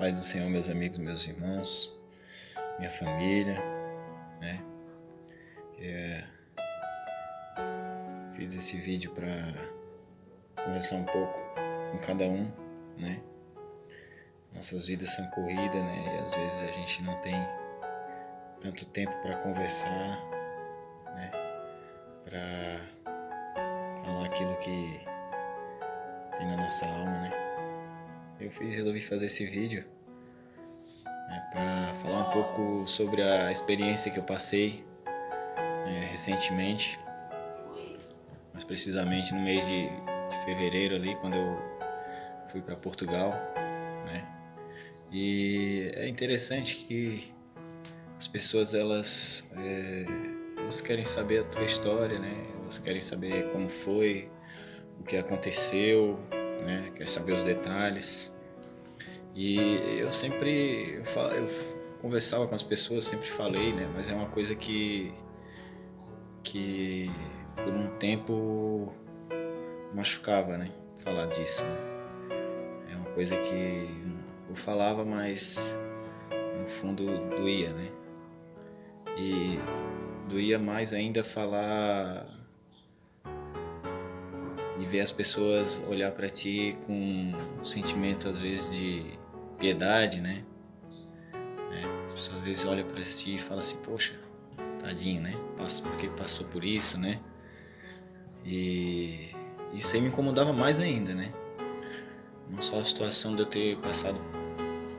Paz do Senhor, meus amigos, meus irmãos, minha família, né? Fiz esse vídeo para conversar um pouco com cada um, né? Nossas vidas são corridas, né? E às vezes a gente não tem tanto tempo para conversar, né? Para falar aquilo que tem na nossa alma, né? Resolvi fazer esse vídeo, né, para falar um pouco sobre a experiência que eu passei recentemente, mais precisamente no mês de fevereiro ali, quando eu fui para Portugal, né? E é interessante que as pessoas elas querem saber a tua história, né? Elas querem saber como foi, o que aconteceu, né? Quer saber os detalhes. E eu conversava com as pessoas, sempre falei, né? Mas é uma coisa que por um tempo machucava, né? Falar disso, né? É uma coisa que eu falava, mas no fundo doía, né? E doía mais ainda falar e ver as pessoas olhar para ti com um sentimento às vezes de piedade, né? As pessoas às vezes olham para ti e falam assim, poxa, tadinho, né? Porque passou por isso, né? E isso aí me incomodava mais ainda, né? Não só a situação de eu ter passado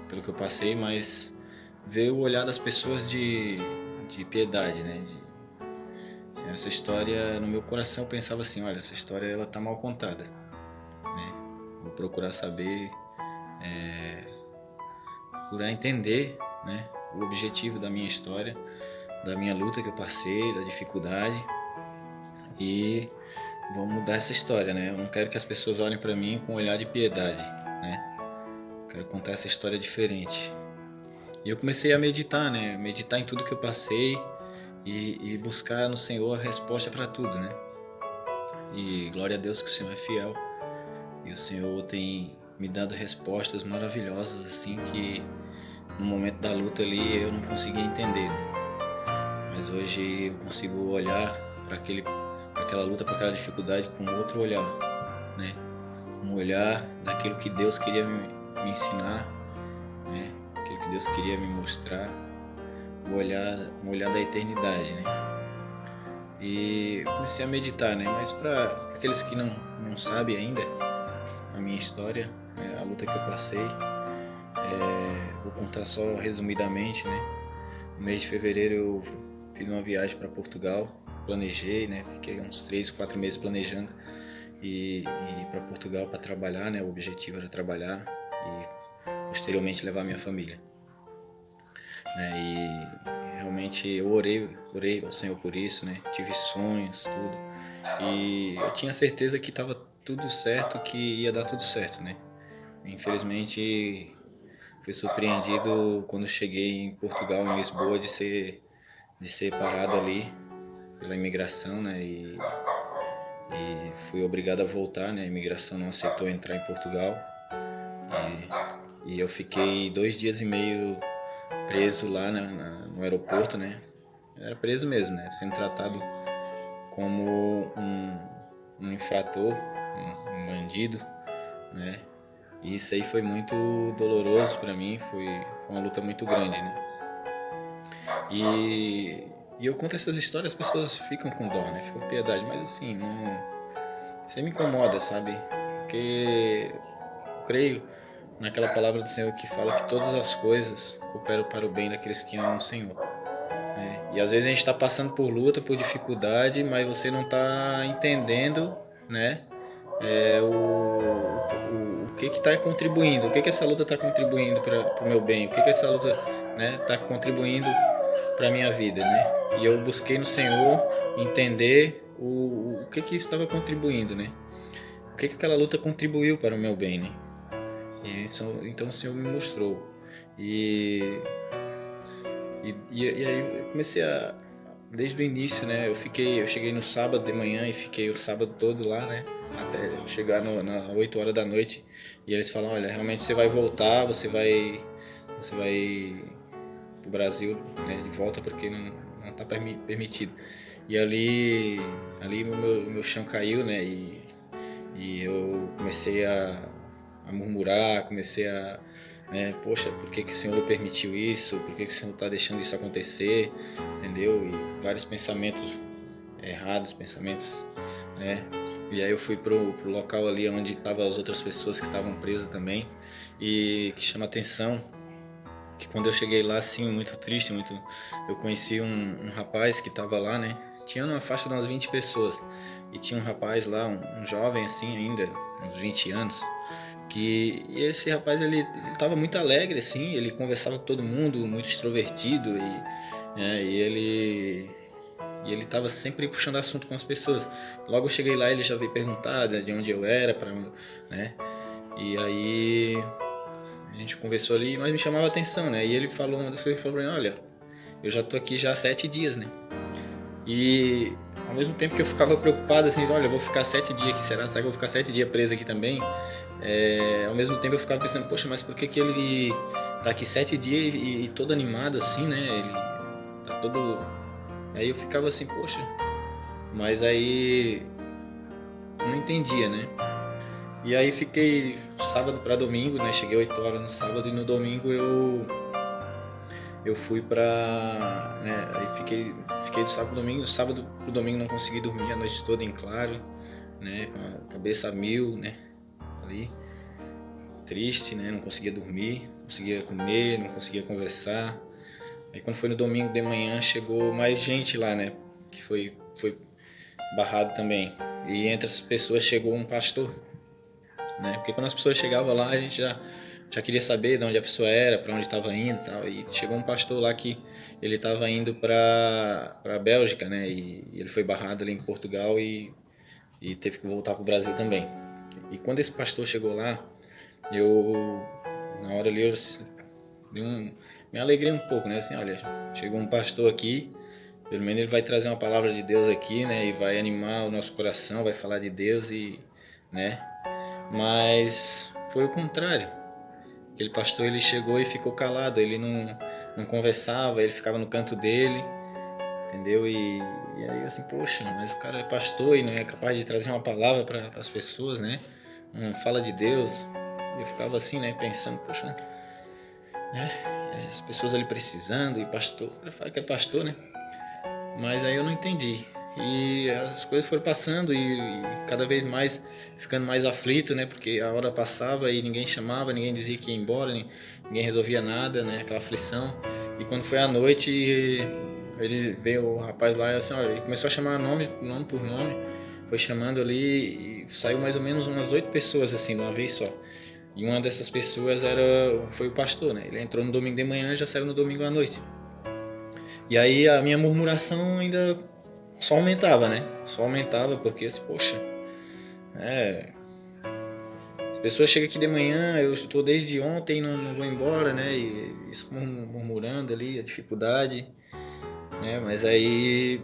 pelo que eu passei, mas ver o olhar das pessoas de piedade, né? Assim, essa história, no meu coração eu pensava assim, olha, essa história ela tá mal contada, né? Vou procurar saber, procurar entender, né, o objetivo da minha história, da minha luta que eu passei, da dificuldade, e vou mudar essa história, né? Eu não quero que as pessoas olhem para mim com um olhar de piedade, né? Quero contar essa história diferente. E eu comecei a meditar, né? Meditar em tudo que eu passei e buscar no Senhor a resposta para tudo, né? E glória a Deus que o Senhor é fiel. E o Senhor tem me dado respostas maravilhosas, assim, que no momento da luta ali eu não conseguia entender, né? Mas hoje eu consigo olhar para aquela luta, para aquela dificuldade com outro olhar, né? Um olhar daquilo que Deus queria me ensinar, né? Aquilo que Deus queria me mostrar, um olhar da eternidade, né? E eu comecei a meditar, né? Mas para aqueles que não sabem ainda a minha história, a luta que eu passei, vou contar só resumidamente, né? No mês de fevereiro eu fiz uma viagem para Portugal, planejei, né? Fiquei uns 3, 4 meses planejando e ir para Portugal para trabalhar, né? O objetivo era trabalhar e posteriormente levar minha família, né? E realmente eu orei ao Senhor por isso, né? Tive sonhos, tudo, e eu tinha certeza que estava tudo certo, que ia dar tudo certo, né? Infelizmente fui surpreendido quando cheguei em Portugal, em Lisboa, de ser parado ali pela imigração, né? E fui obrigado a voltar, né? A imigração não aceitou entrar em Portugal e eu fiquei 2 dias e meio preso lá no aeroporto, né? Eu era preso mesmo, né? Sendo tratado como um infrator, um bandido, né? E isso aí foi muito doloroso para mim, foi uma luta muito grande, né? E eu conto essas histórias, as pessoas ficam com dó, né? Ficam com piedade, mas assim, isso aí me incomoda, sabe? Porque eu creio naquela palavra do Senhor que fala que todas as coisas cooperam para o bem daqueles que amam o Senhor, né? E às vezes a gente está passando por luta, por dificuldade, mas você não está entendendo, né? O que está contribuindo, o que essa luta está contribuindo para o meu bem, o que essa luta, né, está contribuindo para a minha vida, né? E eu busquei no Senhor entender o que estava contribuindo, né? O que aquela luta contribuiu para o meu bem, né? E isso, então o Senhor me mostrou. E aí eu comecei desde o início, né? Eu cheguei no sábado de manhã e fiquei o sábado todo lá, né? Até chegar nas 8 horas da noite. E eles falam, olha, realmente você vai voltar, você vai você vai pro Brasil, né, de volta, porque não tá permitido. E ali o meu chão caiu, né, e eu comecei a murmurar, comecei a, né, poxa, por que que o Senhor permitiu isso? Por que que o Senhor está deixando isso acontecer? Entendeu? E vários pensamentos errados, pensamentos, né? E aí eu fui pro local ali onde estavam as outras pessoas que estavam presas também, e que chama atenção que quando eu cheguei lá, assim, muito triste, eu conheci um rapaz que estava lá, né? Tinha uma faixa de umas 20 pessoas, e tinha um rapaz lá, um jovem assim ainda, uns 20 anos, e esse rapaz ele estava muito alegre assim, ele conversava com todo mundo, muito extrovertido, e ele estava sempre puxando assunto com as pessoas. Logo eu cheguei lá, ele já veio perguntar de onde eu era, né? E aí a gente conversou ali, mas me chamava a atenção, né? E ele falou, uma das coisas que ele falou pra mim, olha, eu já tô aqui já há 7 dias, né? E ao mesmo tempo que eu ficava preocupado, assim, olha, eu vou ficar 7 dias aqui, será que eu vou ficar 7 dias preso aqui também? Ao mesmo tempo eu ficava pensando, poxa, mas por que que ele tá aqui 7 dias e todo animado assim, né? Ele tá todo... Aí eu ficava assim, poxa, mas aí não entendia, né? E aí fiquei sábado para domingo, né? Cheguei 8 horas no sábado, e no domingo eu fui pra, né? Aí fiquei do sábado pro domingo. Do sábado pro domingo não consegui dormir a noite toda em claro, né? Com a cabeça a mil, né? Ali, triste, né? Não conseguia dormir, não conseguia comer, não conseguia conversar. Aí quando foi no domingo de manhã, chegou mais gente lá, né? Que foi barrado também. E entre essas pessoas chegou um pastor, né? Porque quando as pessoas chegavam lá, a gente já queria saber de onde a pessoa era, para onde estava indo e tal. E chegou um pastor lá que ele estava indo para a Bélgica, né? E ele foi barrado ali em Portugal e teve que voltar para o Brasil também. E quando esse pastor chegou lá, na hora ali, me alegrei um pouco, né? Assim, olha, chegou um pastor aqui, pelo menos ele vai trazer uma palavra de Deus aqui, né? E vai animar o nosso coração, vai falar de Deus né? Mas foi o contrário. Aquele pastor, ele chegou e ficou calado, ele não conversava, ele ficava no canto dele, entendeu? E aí assim, poxa, mas o cara é pastor e não é capaz de trazer uma palavra para as pessoas, né? Não fala de Deus. Eu ficava assim, né, pensando, poxa, né? As pessoas ali precisando, e pastor, eu falo que é pastor, né? Mas aí eu não entendi. E as coisas foram passando e cada vez mais ficando mais aflito, né? Porque a hora passava e ninguém chamava, ninguém dizia que ia embora, ninguém resolvia nada, né? Aquela aflição. E quando foi à noite, ele veio, o rapaz lá, assim, olha, ele começou a chamar nome por nome, foi chamando ali e saiu mais ou menos umas 8 pessoas assim, de uma vez só. E uma dessas pessoas foi o pastor, né? Ele entrou no domingo de manhã e já saiu no domingo à noite. E aí a minha murmuração ainda só aumentava, né? Só aumentava porque, assim, poxa, as pessoas chegam aqui de manhã, eu estou desde ontem e não vou embora, né? E isso murmurando ali, a dificuldade, né? Mas aí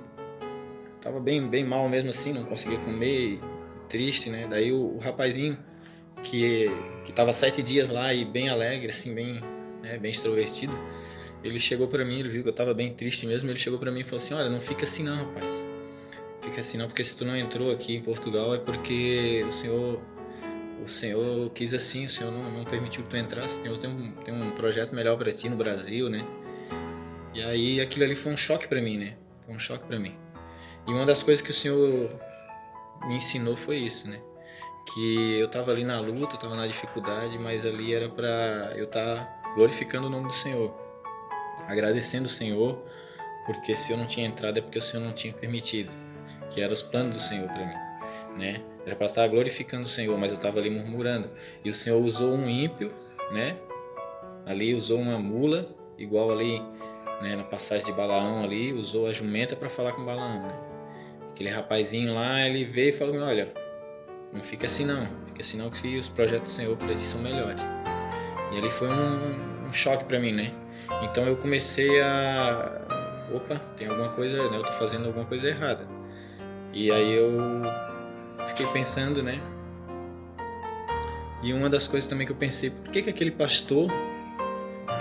tava bem mal mesmo assim, não conseguia comer, triste, né? Daí o rapazinho que tava 7 dias lá e bem alegre, assim, bem extrovertido, ele chegou pra mim, ele viu que eu tava bem triste mesmo, ele chegou pra mim e falou assim, olha, não fica assim não, rapaz. Fica assim não, porque se tu não entrou aqui em Portugal é porque o Senhor quis assim, o Senhor não permitiu que tu entrasse, o Senhor tem um projeto melhor pra ti no Brasil, né? E aí aquilo ali foi um choque pra mim, né? Foi um choque pra mim. E uma das coisas que o Senhor me ensinou foi isso, né? Que eu tava ali na luta, tava na dificuldade, mas ali era pra eu estar glorificando o nome do Senhor, agradecendo o Senhor, porque se eu não tinha entrado é porque o Senhor não tinha permitido, que eram os planos do Senhor para mim, né? Era para estar glorificando o Senhor, mas eu estava ali murmurando. E o Senhor usou um ímpio, né? Ali usou uma mula, igual ali, né, na passagem de Balaão ali, usou a jumenta para falar com Balaão, né? Aquele rapazinho lá, ele veio e falou, olha, não fica assim não que os projetos do Senhor para ti são melhores. E ali foi um choque para mim, né? Então eu comecei opa, tem alguma coisa, né? Eu tô fazendo alguma coisa errada. E aí eu fiquei pensando, né? E uma das coisas também que eu pensei, por que aquele pastor,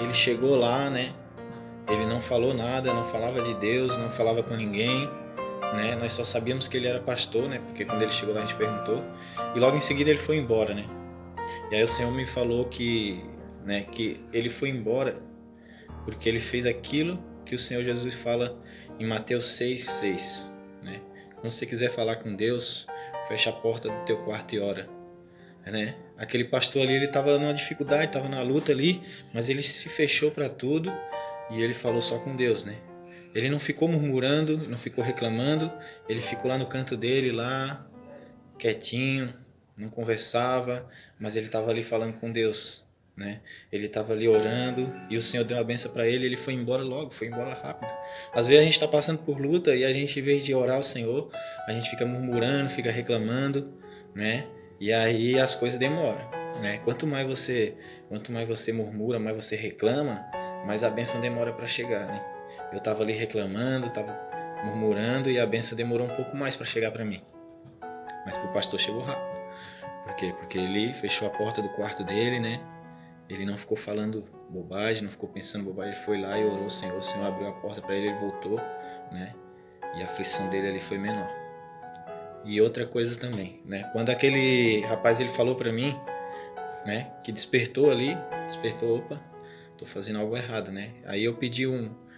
ele chegou lá, né? Ele não falou nada, não falava de Deus, não falava com ninguém, né? Nós só sabíamos que ele era pastor, né? Porque quando ele chegou lá a gente perguntou. E logo em seguida ele foi embora, né? E aí o Senhor me falou que, né, que ele foi embora porque ele fez aquilo que o Senhor Jesus fala em Mateus 6:6, né? Quando você quiser falar com Deus, fecha a porta do teu quarto e ora, né? Aquele pastor ali, ele estava numa dificuldade, estava na luta ali, mas ele se fechou para tudo e ele falou só com Deus, né? Ele não ficou murmurando, não ficou reclamando, ele ficou lá no canto dele, lá, quietinho, não conversava, mas ele estava ali falando com Deus, né? Ele estava ali orando e o Senhor deu uma benção para ele, ele foi embora logo, foi embora rápido. Às vezes a gente está passando por luta e a gente, em vez de orar ao Senhor, a gente fica murmurando, fica reclamando, né? E aí as coisas demoram, né? Quanto mais você murmura, mais você reclama, mais a bênção demora para chegar, né? Eu estava ali reclamando, estava murmurando e a bênção demorou um pouco mais para chegar para mim. Mas pro pastor chegou rápido. Por quê? Porque ele fechou a porta do quarto dele, né? Ele não ficou falando bobagem, não ficou pensando bobagem. Ele foi lá e orou ao Senhor. O Senhor abriu a porta para ele, ele voltou, né? E a aflição dele ali foi menor. E outra coisa também, né? Quando aquele rapaz ele falou para mim, né? Que despertou, opa, tô fazendo algo errado, né? Aí eu pedi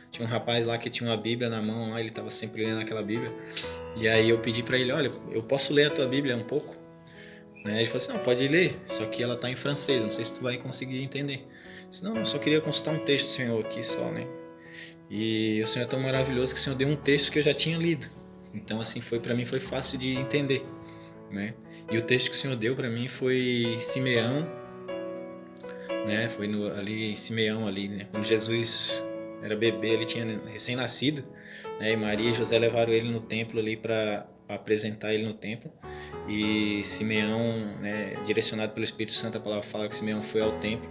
tinha um rapaz lá que tinha uma Bíblia na mão lá, ele estava sempre lendo aquela Bíblia. E aí eu pedi para ele, olha, eu posso ler a tua Bíblia um pouco? Né? Ele falou assim, não, pode ler, só que ela está em francês, não sei se tu vai conseguir entender. Eu disse, não, eu só queria consultar um texto do Senhor aqui só, né? E o Senhor é tão maravilhoso que o Senhor deu um texto que eu já tinha lido. Então, assim, para mim foi fácil de entender, né? E o texto que o Senhor deu para mim foi Simeão, né? Foi ali em Simeão, ali, né? Quando Jesus era bebê, ele tinha recém-nascido, né? E Maria e José levaram ele no templo ali para apresentar ele no templo. E Simeão, né, direcionado pelo Espírito Santo, a palavra fala que Simeão foi ao templo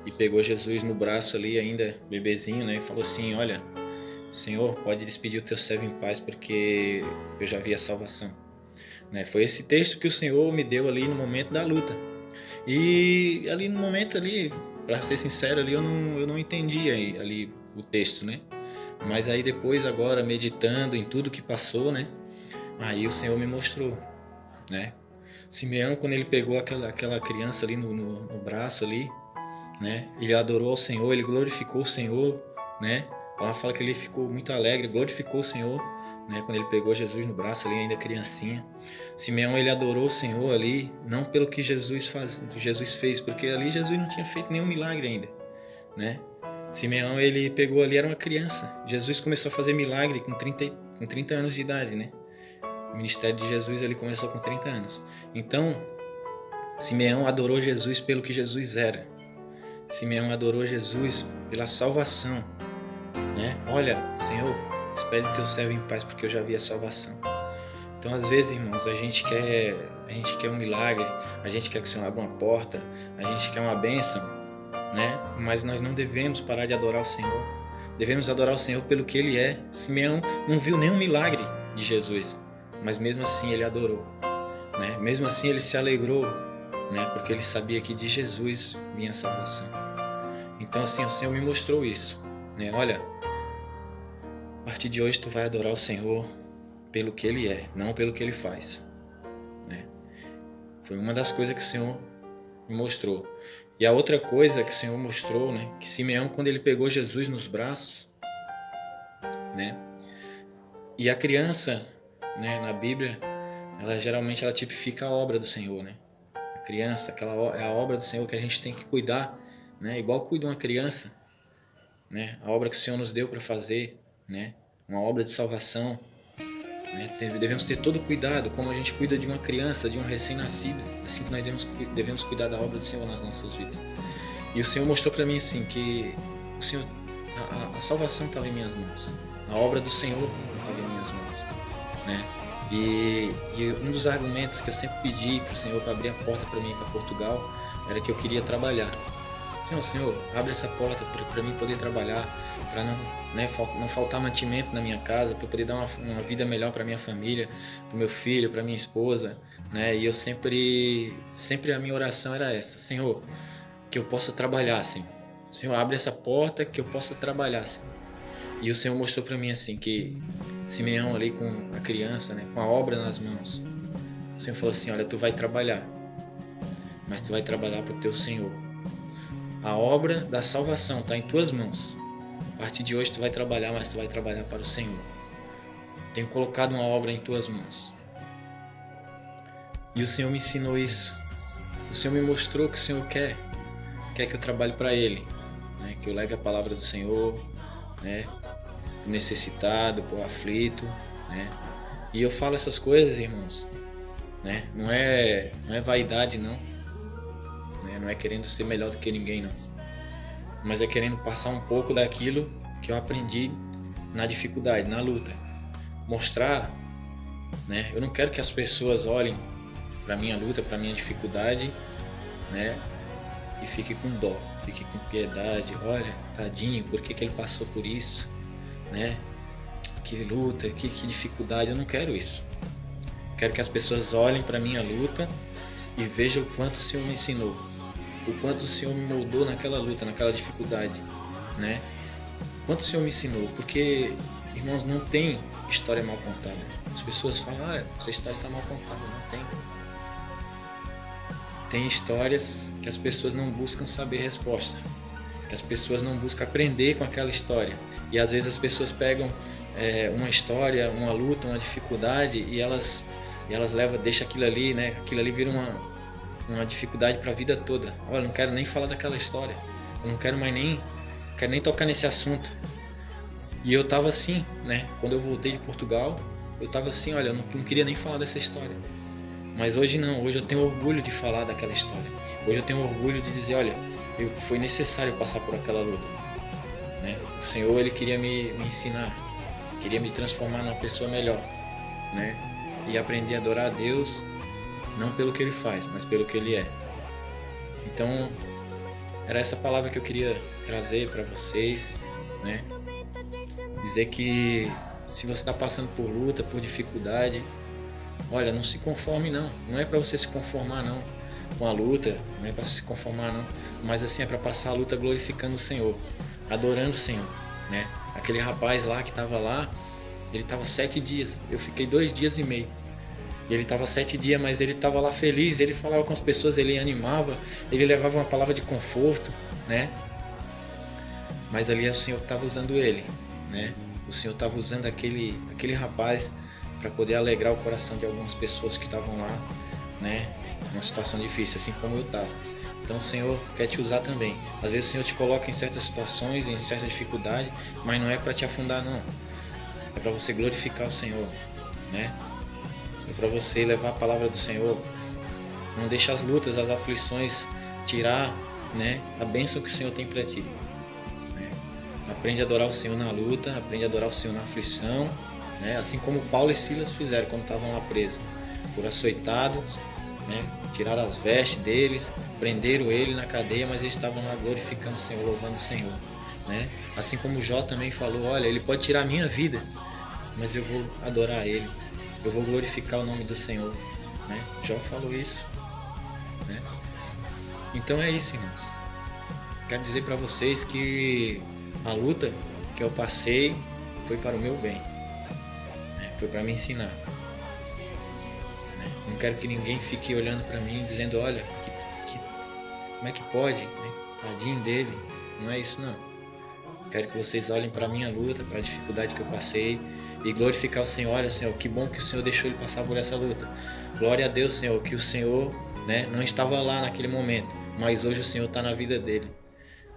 e pegou Jesus no braço ali, ainda bebezinho, né? E falou assim, olha, Senhor, pode despedir o teu servo em paz, porque eu já vi a salvação, né? Foi esse texto que o Senhor me deu ali no momento da luta. E ali no momento ali, para ser sincero, ali eu não entendia ali o texto, né? Mas aí depois, agora, meditando em tudo que passou, né? Aí o Senhor me mostrou, né? Simeão, quando ele pegou aquela criança ali no braço ali, né? Ele adorou ao Senhor, ele glorificou o Senhor, né? Ela fala que ele ficou muito alegre, glorificou o Senhor, né? Quando ele pegou Jesus no braço ali, ainda criancinha. Simeão, ele adorou o Senhor ali, não pelo que Jesus fez, porque ali Jesus não tinha feito nenhum milagre ainda, né? Simeão, ele pegou ali, era uma criança. Jesus começou a fazer milagre com 30 anos de idade, né? O ministério de Jesus ele começou com 30 anos. Então, Simeão adorou Jesus pelo que Jesus era. Simeão adorou Jesus pela salvação, né? Olha, Senhor, despede teu servo em paz, porque eu já vi a salvação. Então, às vezes, irmãos, a gente quer um milagre, a gente quer que o Senhor abra uma porta, a gente quer uma bênção, né? Mas nós não devemos parar de adorar o Senhor. Devemos adorar o Senhor pelo que Ele é. Simeão não viu nenhum milagre de Jesus, mas mesmo assim ele adorou, né? Mesmo assim ele se alegrou, né? Porque ele sabia que de Jesus vinha a salvação. Então, assim, o Senhor me mostrou isso, né? Olha, a partir de hoje tu vai adorar o Senhor pelo que Ele é, não pelo que Ele faz, né? Foi uma das coisas que o Senhor me mostrou. E a outra coisa que o Senhor mostrou, né? Que Simeão, quando ele pegou Jesus nos braços, né? E a criança, né, na Bíblia, ela geralmente tipifica a obra do Senhor, né? A criança, é a obra do Senhor que a gente tem que cuidar, né? Igual cuida uma criança, né? A obra que o Senhor nos deu para fazer, né? Uma obra de salvação, né? Devemos ter todo cuidado, como a gente cuida de uma criança, de um recém-nascido, assim que nós devemos cuidar da obra do Senhor nas nossas vidas. E o Senhor mostrou para mim assim que o Senhor, a salvação estava em minhas mãos, a obra do Senhor estava em minhas mãos, né? E um dos argumentos que eu sempre pedi para o Senhor para abrir a porta para mim ir para Portugal era que eu queria trabalhar. Senhor, abre essa porta para mim poder trabalhar, para não faltar mantimento na minha casa, para eu poder dar uma vida melhor para minha família, para o meu filho, para minha esposa, né? E eu sempre a minha oração era essa: Senhor, que eu possa trabalhar, Senhor, Senhor, abre essa porta que eu possa trabalhar, Senhor. E o Senhor mostrou para mim assim, que Simeão ali com a criança, né, com a obra nas mãos, o Senhor falou assim, olha, tu vai trabalhar, mas tu vai trabalhar para o teu Senhor. A obra da salvação está em tuas mãos. A partir de hoje tu vai trabalhar, mas tu vai trabalhar para o Senhor. Tenho colocado uma obra em tuas mãos. E o Senhor me ensinou isso. O Senhor me mostrou que o Senhor quer que eu trabalhe para Ele, né? Que eu leve a palavra do Senhor, né? Pro necessitado, pro aflito, né? E eu falo essas coisas, irmãos, né? Não é vaidade, não, né? Não é querendo ser melhor do que ninguém, não, mas é querendo passar um pouco daquilo que eu aprendi na dificuldade, na luta, mostrar, né? Eu não quero que as pessoas olhem para minha luta, para minha dificuldade, né? E fique com dó, fique com piedade. Olha, tadinho, por que ele passou por isso, né? Que luta, que dificuldade. Eu não quero isso. Eu quero que as pessoas olhem para minha luta e vejam o quanto o Senhor me ensinou, o quanto o Senhor me moldou naquela luta, naquela dificuldade, né? O quanto o Senhor me ensinou, porque, irmãos, não tem história mal contada. As pessoas falam, essa história está mal contada. Não tem. Tem histórias que as pessoas não buscam saber a resposta, que as pessoas não buscam aprender com aquela história. E às vezes as pessoas pegam uma história, uma luta, uma dificuldade e elas deixam aquilo ali, né? Aquilo ali vira uma dificuldade para a vida toda. Olha, eu não quero nem falar daquela história, eu não quero mais quero nem tocar nesse assunto. E eu tava assim, né? Quando eu voltei de Portugal, eu tava assim, olha, eu não queria nem falar dessa história. Mas hoje não, hoje eu tenho orgulho de falar daquela história. Hoje eu tenho orgulho de dizer, olha, foi necessário passar por aquela luta, né? O Senhor, Ele queria me ensinar, queria me transformar numa pessoa melhor, né? E aprender a adorar a Deus, não pelo que Ele faz, mas pelo que Ele é. Então, era essa palavra que eu queria trazer para vocês, né? Dizer que se você está passando por luta, por dificuldade, olha, não se conforme não. Não é para você se conformar não com a luta, não é para se conformar não, mas assim é para passar a luta glorificando o Senhor, adorando o Senhor, né? Aquele rapaz lá que estava lá, ele estava 7 dias, eu fiquei 2 dias e meio. E ele estava 7 dias, mas ele estava lá feliz, ele falava com as pessoas, ele animava, ele levava uma palavra de conforto, né? Mas ali o Senhor estava usando ele, né? O Senhor estava usando aquele rapaz para poder alegrar o coração de algumas pessoas que estavam lá, né, numa situação difícil, assim como eu estava. Então o Senhor quer te usar também. Às vezes o Senhor te coloca em certas situações, em certa dificuldade, mas não é para te afundar não. É para você glorificar o Senhor, né? É para você levar a palavra do Senhor. Não deixa as lutas, as aflições tirar, né, a bênção que o Senhor tem para ti, né? Aprende a adorar o Senhor na luta, aprende a adorar o Senhor na aflição, né? Assim como Paulo e Silas fizeram quando estavam lá presos, foram açoitados, né? Tiraram as vestes deles, prenderam ele na cadeia, mas eles estavam lá glorificando o Senhor, louvando o Senhor, né? Assim como Jó também falou, olha, ele pode tirar a minha vida, mas eu vou adorar ele, eu vou glorificar o nome do Senhor, né? Jó falou isso, né? Então é isso, irmãos. Quero dizer para vocês que a luta que eu passei foi para o meu bem, foi para me ensinar. Não quero que ninguém fique olhando para mim dizendo, olha, como é que pode, né? Tadinho dele. Não é isso não. Quero que vocês olhem para a minha luta, para a dificuldade que eu passei e glorificar o Senhor. Olha, Senhor, que bom que o Senhor deixou ele passar por essa luta. Glória a Deus, Senhor, que o Senhor, né, não estava lá naquele momento, mas hoje o Senhor está na vida dele,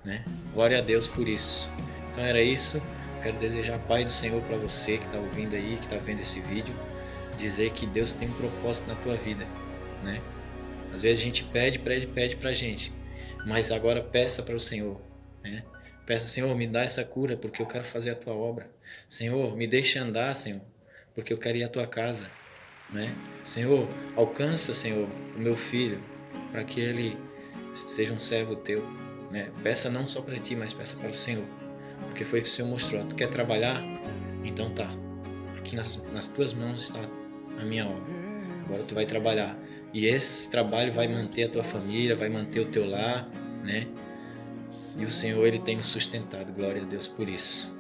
né? Glória a Deus por isso. Então era isso. Quero desejar a paz do Senhor para você que está ouvindo aí, que está vendo esse vídeo. Dizer que Deus tem um propósito na tua vida, né? Às vezes a gente pede pra gente, mas agora peça para o Senhor, né? Peça, Senhor, me dá essa cura porque eu quero fazer a tua obra. Senhor, me deixa andar, Senhor, porque eu quero ir à tua casa, né? Senhor, alcança, Senhor, o meu filho para que ele seja um servo teu, né? Peça não só para ti, mas peça para o Senhor, porque foi o que o Senhor mostrou. Tu quer trabalhar? Então tá. Aqui nas tuas mãos está a minha obra. Agora tu vai trabalhar. E esse trabalho vai manter a tua família, vai manter o teu lar, né? E o Senhor, Ele tem nos sustentado, glória a Deus por isso.